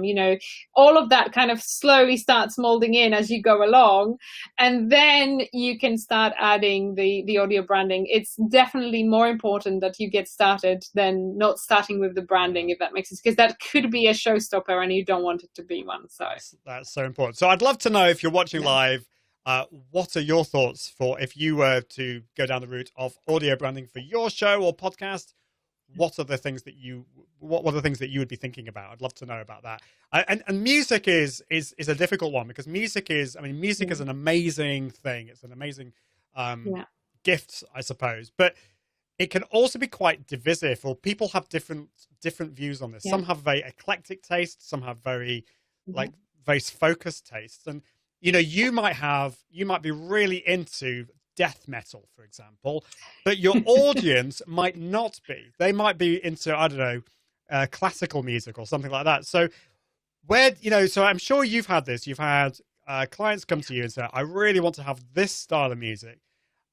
Speaker 2: all of that kind of slowly starts molding in as you go along, and then you can start adding the audio branding. It's definitely more important that you get started than not starting with the branding, if that makes sense, because that could be a showstopper and you don't want it to be one. So
Speaker 1: that's so important. So I'd love to know, if you're watching live, what are your thoughts for if you were to go down the route of audio branding for your show or podcast? What are the things that you would be thinking about? I'd love to know about that. And music is a difficult one, because music is an amazing thing. It's an amazing gift, I suppose, but it can also be quite divisive, or people have different views on this. Some have very eclectic tastes, some have very very focused tastes, and you might be really into death metal, for example, but your audience might not be. They might be into, I don't know, classical music or something like that. So so I'm sure you've had this. You've had clients come to you and say, I really want to have this style of music.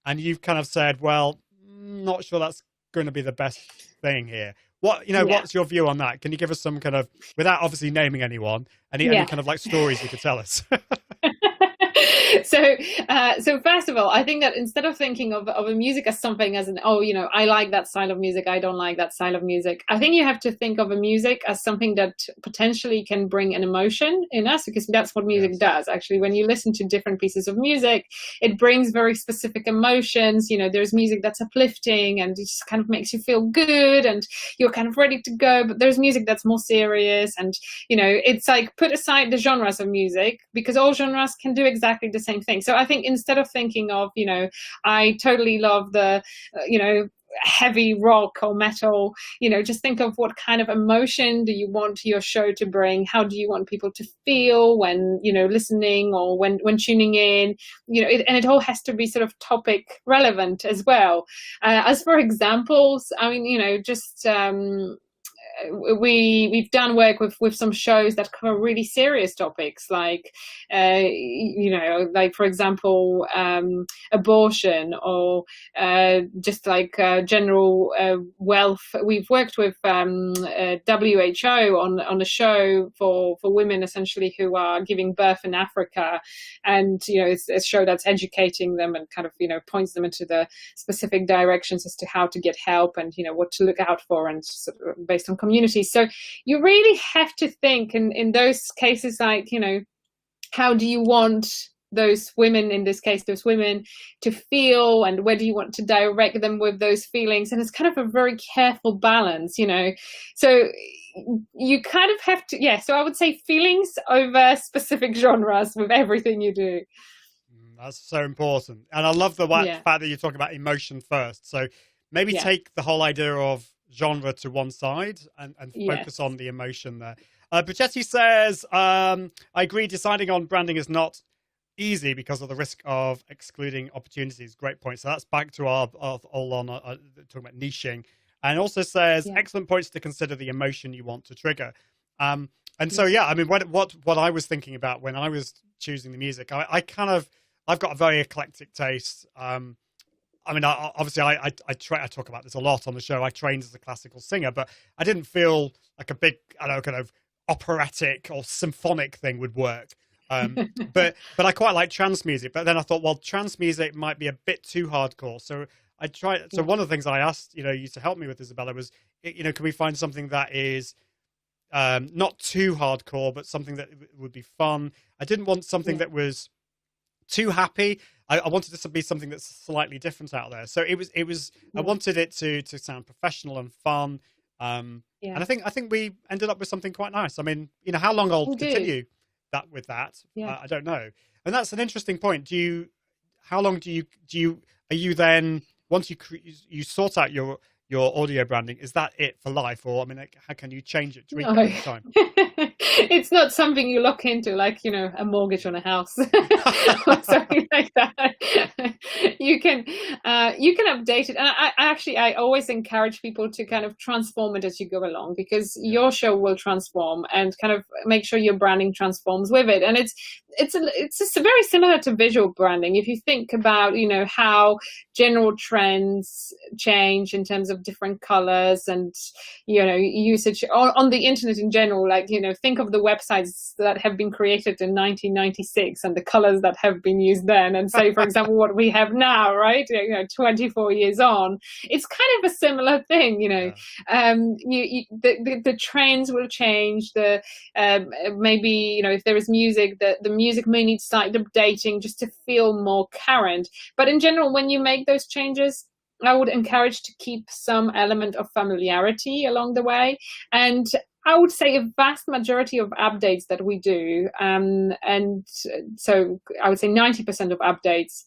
Speaker 1: And you've kind of said, well, not sure that's going to be the best thing here. What's your view on that? Can you give us some kind of, without obviously naming anyone, any kind of like stories you could tell us?
Speaker 2: So first of all, I think that instead of thinking of a music as something as I like that style of music, I don't like that style of music, I think you have to think of a music as something that potentially can bring an emotion in us, because that's what music does. Actually, when you listen to different pieces of music, it brings very specific emotions. There's music that's uplifting and it just kind of makes you feel good and you're kind of ready to go, but there's music that's more serious, and it's like, put aside the genres of music, because all genres can do exactly the same thing. So I think instead of thinking of, I totally love the, heavy rock or metal, just think of what kind of emotion do you want your show to bring? How do you want people to feel when, listening or when tuning in? And it all has to be sort of topic relevant as well. As for examples, we've done work with some shows that cover really serious topics, like like, for example, abortion, or just like general wealth. We've worked with WHO on a show for women essentially who are giving birth in Africa, and it's a show that's educating them and kind of points them into the specific directions as to how to get help and what to look out for, and sort of based on communities. So you really have to think in those cases, like how do you want those women, in this case those women, to feel, and where do you want to direct them with those feelings? And it's kind of a very careful balance, so you kind of have to, so I would say feelings over specific genres with everything you do.
Speaker 1: That's so important. And I love the fact that you're talking about emotion first. So maybe take the whole idea of genre to one side and focus on the emotion there. Buchetti says, I agree, deciding on branding is not easy because of the risk of excluding opportunities. Great point. So that's back to our all on talking about niching. And also says, excellent points to consider the emotion you want to trigger. And so, I mean, what I was thinking about when I was choosing the music, I've got a very eclectic taste. I mean, obviously, I talk about this a lot on the show. I trained as a classical singer, but I didn't feel like a big, kind of operatic or symphonic thing would work. But I quite like trance music. But then I thought, well, trance music might be a bit too hardcore. So I tried. So one of the things I asked, you to help me with, Izabela, was, can we find something that is not too hardcore, but something that would be fun. I didn't want something that was too happy. I wanted it to be something that's slightly different out there. So it was. I wanted it to sound professional and fun. And I think we ended up with something quite nice. I mean, how long I'll continue with that, I don't know. And that's an interesting point. How long do you then, once you sort out your audio branding, is that it for life? Or, I mean, how can you change it, tweak it over time?
Speaker 2: It's not something you lock into, like, a mortgage on a house or something like that. You can update it. And I always encourage people to kind of transform it as you go along, because your show will transform, and kind of make sure your branding transforms with it. And it's just very similar to visual branding. If you think about, how general trends change in terms of different colors and, usage on the internet in general, like, think of the websites that have been created in 1996 and the colors that have been used then, and say, for example, what we have now, right? 24 years on, it's kind of a similar thing, the trends will change. Maybe, if there is music, the music may need slightly updating just to feel more current. But in general, when you make those changes, I would encourage to keep some element of familiarity along the way. And I would say a vast majority of updates that we do, and so I would say 90% of updates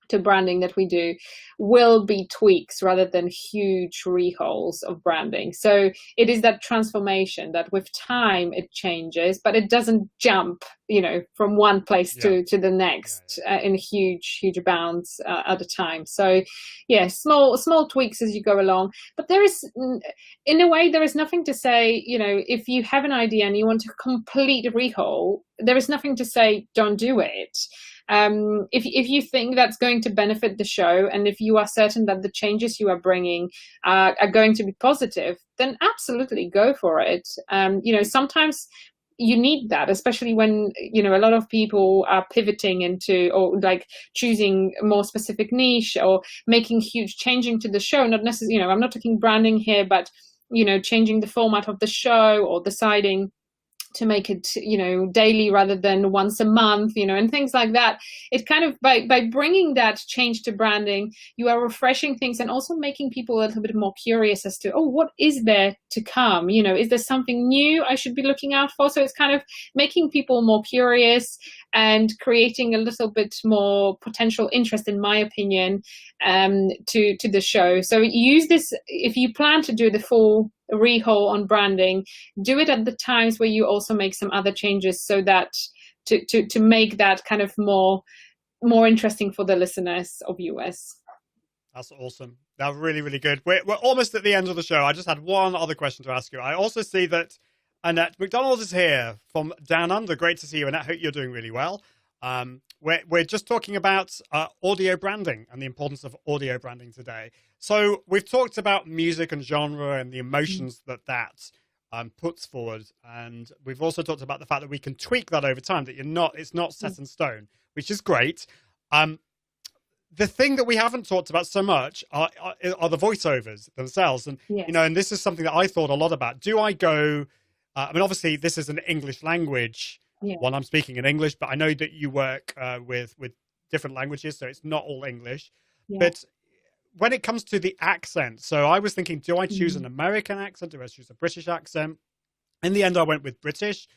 Speaker 2: to branding that we do will be tweaks rather than huge rehauls of branding. So it is that transformation that with time it changes, but it doesn't jump, from one place to the next in huge bounds at a time. So small tweaks as you go along. But there is, in a way, there is nothing to say, if you have an idea and you want to complete a rehaul, there is nothing to say don't do it. If you think that's going to benefit the show, and if you are certain that the changes you are bringing are going to be positive, then absolutely go for it. Sometimes you need that, especially when, a lot of people are pivoting into, or like choosing a more specific niche, or making huge changing to the show. Not necessarily, I'm not talking branding here, but, changing the format of the show, or deciding to make it, daily rather than once a month, and things like that. It kind of, by bringing that change to branding, you are refreshing things and also making people a little bit more curious as to, what is there to come? Is there something new I should be looking out for? So it's kind of making people more curious and creating a little bit more potential interest, in my opinion, to the show. So use this, if you plan to do the full rehaul on branding, do it at the times where you also make some other changes, so that to make that kind of more interesting for the listeners or viewers.
Speaker 1: That's awesome. They're really, really good. We're almost at the end of the show. I just had one other question to ask you. I also see that Annette McDonald is here from Down Under. Great to see you, Annette. Hope you're doing really well. We're just talking about audio branding and the importance of audio branding today. So we've talked about music and genre and the emotions that puts forward, and we've also talked about the fact that we can tweak that over time. That it's not set in stone, which is great. The thing that we haven't talked about so much are the voiceovers themselves, and and this is something that I thought a lot about. Do I go? I mean, obviously, this is an English language. One, I'm speaking in English, but I know that you work with different languages, so it's not all English. But when it comes to the accent, so I was thinking, do I choose an American accent? Do I choose a British accent? In the end, I went with British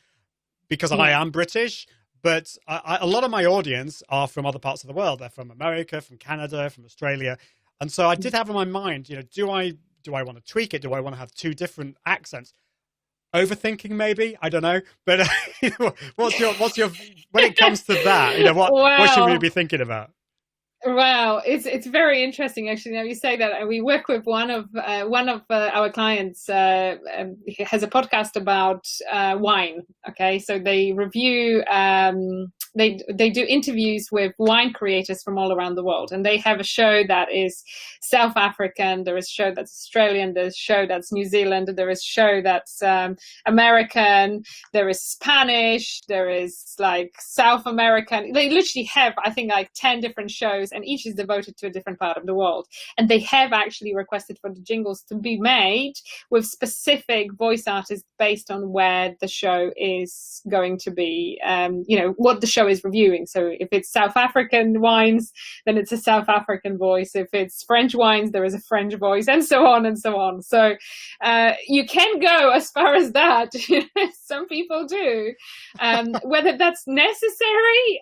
Speaker 1: because I am British. But a lot of my audience are from other parts of the world. They're from America, from Canada, from Australia. And so I did have in my mind, do I want to tweak it? Do I want to have two different accents? Overthinking, maybe, I don't know, but what's your when it comes to that, what should we be thinking about?
Speaker 2: Wow, it's very interesting actually. Now you say that, we work with one of our clients has a podcast about wine. Okay, so they review. They do interviews with wine creators from all around the world, and they have a show that is South African, there is a show that's Australian, there's a show that's New Zealand, there is a show that's American, there is Spanish, there is like South American. They literally have, I think, like 10 different shows, and each is devoted to a different part of the world. And they have actually requested for the jingles to be made with specific voice artists based on where the show is going to be, what the show is reviewing. So if it's South African wines, then it's a South African voice. If it's French wines, there is a French voice, and so on and so on. So you can go as far as that. Some people do. Whether that's necessary,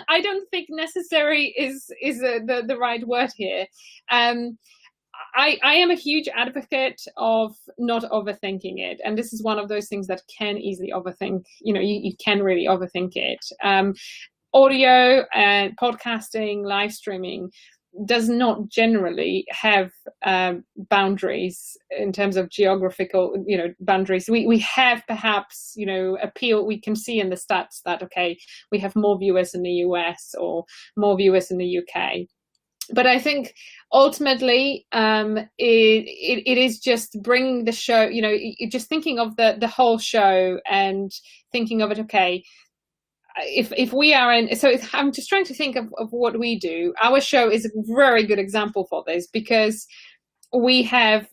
Speaker 2: I don't think necessary is the right word here. I am a huge advocate of not overthinking it. And this is one of those things that can easily overthink. You can really overthink it. Audio and podcasting, live streaming does not generally have boundaries in terms of geographical, boundaries. We have perhaps, appeal. We can see in the stats that, okay, we have more viewers in the US or more viewers in the UK. But I think ultimately it is just bringing the show, just thinking of the whole show and thinking of it, okay, if we are in, so I'm just trying to think of what we do. Our show is a very good example for this, because we have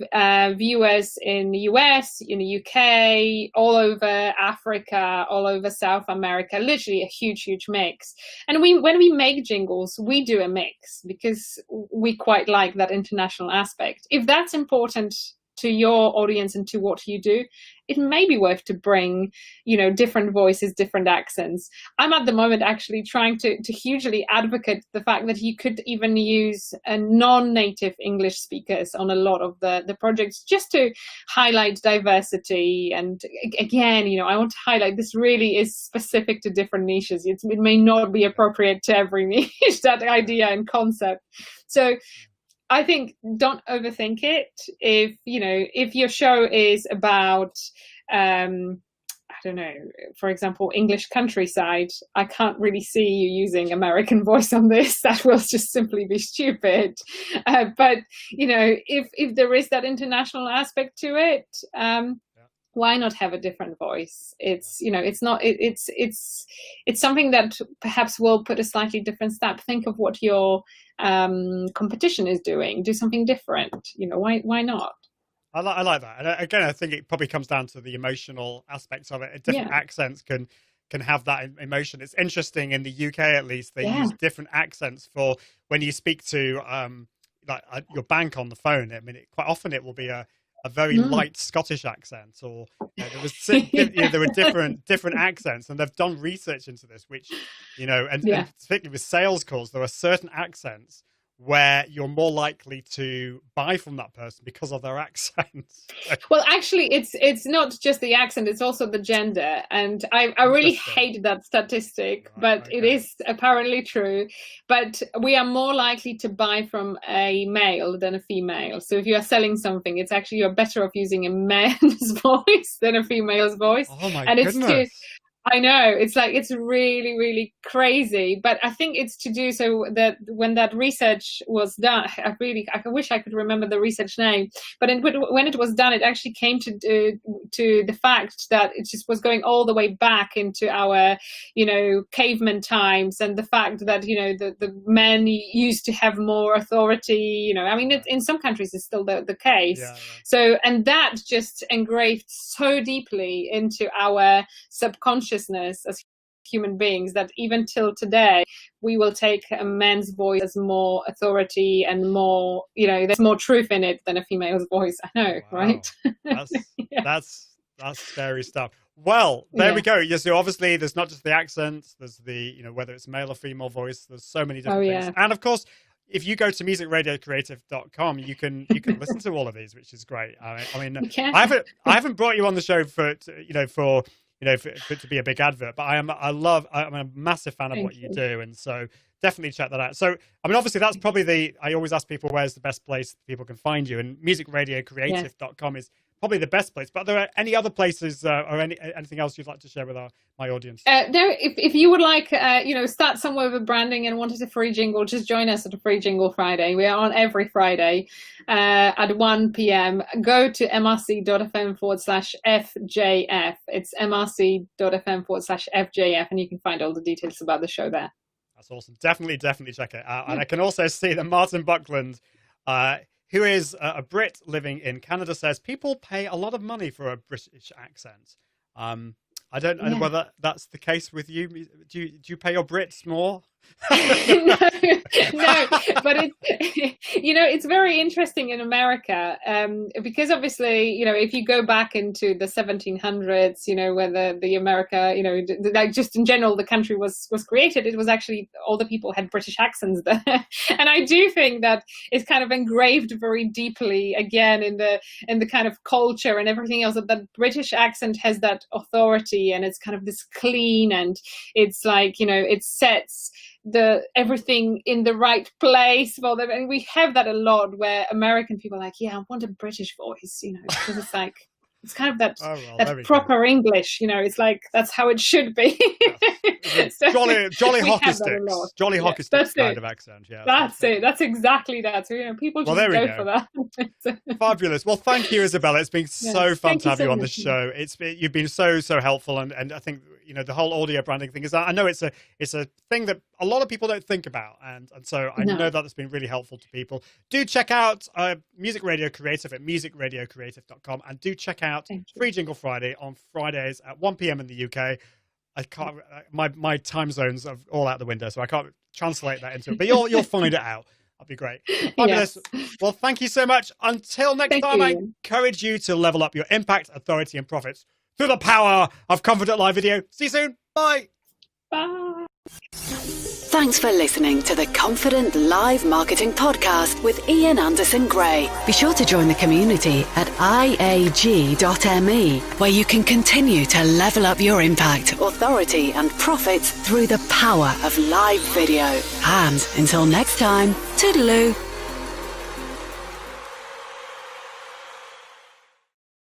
Speaker 2: viewers in the US, in the UK, all over Africa, all over South America, literally a huge, huge mix. And when we make jingles, we do a mix because we quite like that international aspect. If that's important to your audience and to what you do, it may be worth to bring, different voices, different accents. I'm at the moment actually trying to hugely advocate the fact that you could even use a non-native English speakers on a lot of the projects, just to highlight diversity. And again, I want to highlight this really is specific to different niches. It may not be appropriate to every niche, that idea and concept. So I think don't overthink it. If your show is about, I don't know, for example, English countryside, I can't really see you using American voice on this. That will just simply be stupid. But if there is that international aspect to it, why not have a different voice? It's something that perhaps will put a slightly different stamp. Think of what your competition is doing. Do something different. Why not?
Speaker 1: I like that. And again, I think it probably comes down to the emotional aspects of it. Different accents can have that emotion. It's interesting in the UK, at least, they use different accents for when you speak to your bank on the phone. I mean, quite often it will be a very light Scottish accent, or there were different accents, and they've done research into this, which and particularly with sales calls, there are certain accents where you're more likely to buy from that person because of their accent.
Speaker 2: Well, actually, it's not just the accent; it's also the gender. And I really hate that statistic, but it is apparently true. But we are more likely to buy from a male than a female. So if you are selling something, it's actually you're better off using a man's voice than a female's voice.
Speaker 1: Oh my
Speaker 2: and
Speaker 1: goodness!
Speaker 2: I know, it's really, really crazy, but I think it's to do so that when that research was done, I wish I could remember the research name, but when it was done, it actually came to the fact that it just was going all the way back into our, caveman times, and the fact that, the men used to have more authority, in some countries it's still the case.
Speaker 1: Yeah.
Speaker 2: So, and that just engraved so deeply into our subconscious as human beings that even till today we will take a man's voice as more authority and more, there's more truth in it than a female's voice. I know, wow. Right?
Speaker 1: That's scary stuff. Well, there we go. Yeah, so obviously there's not just the accents, there's the, whether it's male or female voice, there's so many different things. And of course, if you go to musicradiocreative.com, you can listen to all of these, which is great. I haven't brought you on the show to be a big advert, but I'm a massive fan of what you do, and so definitely check that out. So obviously that's probably I always ask people where's the best place people can find you, and musicradiocreative.com is probably the best place. But are there any other places or anything else you'd like to share with my audience?
Speaker 2: If you would like start somewhere with branding and wanted a free jingle, just join us at a free jingle Friday. We are on every Friday at 1 p.m. Go to mrc.fm/FJF. It's mrc.fm/FJF, and you can find all the details about the show there.
Speaker 1: That's awesome. Definitely check it out. And I can also see that Martin Buckland, who is a Brit living in Canada, says people pay a lot of money for a British accent. I don't know whether that's the case with you. Do you pay your Brits more?
Speaker 2: No, but it's very interesting in America because obviously, if you go back into the 1700s, where the America, like just in general, the country was created, it was actually all the people had British accents there. And I do think that it's kind of engraved very deeply again in the kind of culture and everything else, that British accent has that authority, and it's kind of this clean, and it's like, it sets everything in the right place for them. And we have that a lot where American people are like, I want a British voice, because it's like, it's kind of that proper English, it's like, that's how it should be. So
Speaker 1: jolly hockey sticks. Jolly hockey sticks kind of accent. Yeah.
Speaker 2: That's it. That's exactly that. So, people just go for that.
Speaker 1: Fabulous. Well, thank you, Izabela. It's been so fun to have you on the show. You've been so helpful, and I think the whole audio branding thing is, I know it's a thing that a lot of people don't think about, and so I know that it's been really helpful to people. Do check out Music Radio Creative at musicradiocreative.com, and do check out Free Jingle Friday on Fridays at 1 p.m. in the UK. I can't. My time zones are all out the window, so I can't translate that into it. But you'll find it out. That'd be great. Fabulous. Yes. Well, thank you so much. Until next time, I encourage you to level up your impact, authority, and profits through the power of Confident Live Video. See you soon. Bye.
Speaker 2: Bye.
Speaker 3: Thanks for listening to the Confident Live Marketing Podcast with Ian Anderson Gray. Be sure to join the community at iag.me, where you can continue to level up your impact, authority, and profits through the power of live video. And until next time, toodaloo.